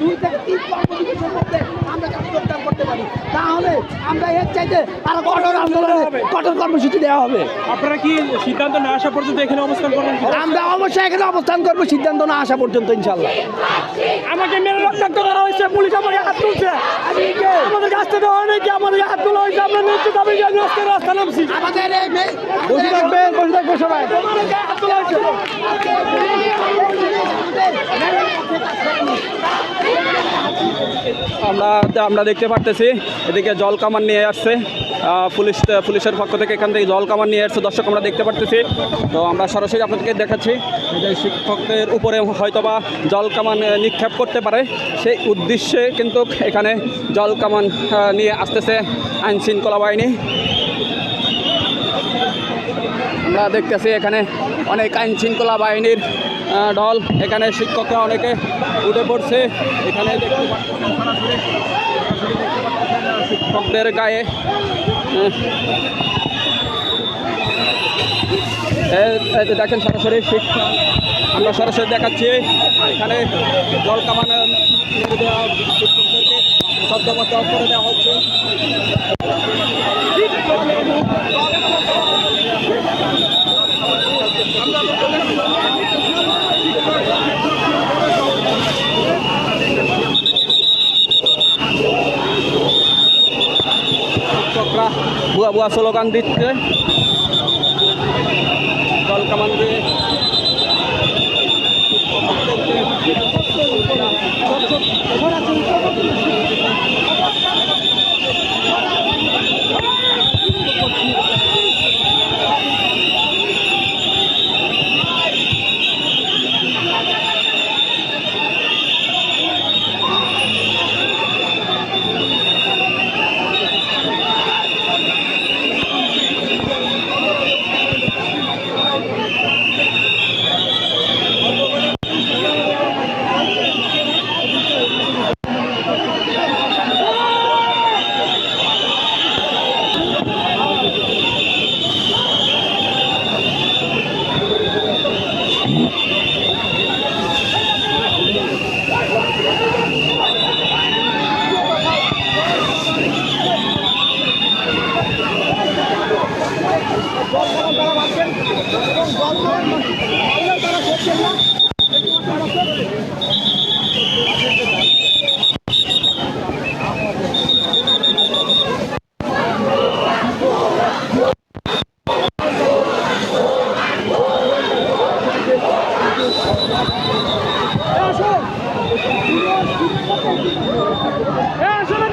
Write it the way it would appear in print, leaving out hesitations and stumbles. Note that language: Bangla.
2 থেকে 3 কর্মদিবসের মধ্যে আমরা যাতে যোগদান করতে পারি, তাহলে আমরা এর চাইতে আরো কঠোর আন্দোলনে কঠোর কর্মসূচি দেওয়া হবে। আপনারা কি সিদ্ধান্ত না আসা পর্যন্ত এখানে অবস্থান করবেন? আমরা অবশ্যই এখানে অবস্থান করবো সিদ্ধান্ত না আসা পর্যন্ত, ইনশাল্লাহ। আমাকে মেরে রক্তাক্ত করা হয়েছে, পুলিশ আমাকে হাত তুলছে, আমাদের কাছে দেওয়া অনেকে আমাদের হাত তোলা হয়েছে। আমরা নিশ্চিত আমি রাস্তা নামছি। আমাদের এই বসে থাকবে সবাই। হাত তোলা হয়েছে। আমরা দেখতে পারতেছি এদিকে জল কামান নিয়ে আসছে পুলিশের পক্ষ থেকে, এখান থেকে জল কামান নিয়ে আসছে। দর্শক আমরা দেখতে পারতেছি, তো আমরা সরাসরি আপনাদেরকে দেখাচ্ছি যে শিক্ষকদের উপরে হয়তোবা জল কামান নিক্ষেপ করতে পারে, সেই উদ্দেশ্যে কিন্তু এখানে জল কামান নিয়ে আসতেছে আইন শৃঙ্খলা বাহিনী। আমরা দেখতেছি এখানে অনেক আইন শৃঙ্খলা বাহিনীর ঢল, এখানে শিক্ষকরা অনেকে উঠে পড়ছে। এখানে দেখতে পাচ্ছেন সরাসরি শিক্ষকদের গায়ে দেখেন সরাসরি শিক্ষক, আমরা সরাসরি দেখাচ্ছি এখানে জল কামান মেরে দেওয়া শিক্ষকদেরকে শব্দবদ্ধ করে দেওয়া হচ্ছে। শিক্ষকরা বুয়া বুয়া স্লোগান দিচ্ছে জল কামান দিয়ে। আসলে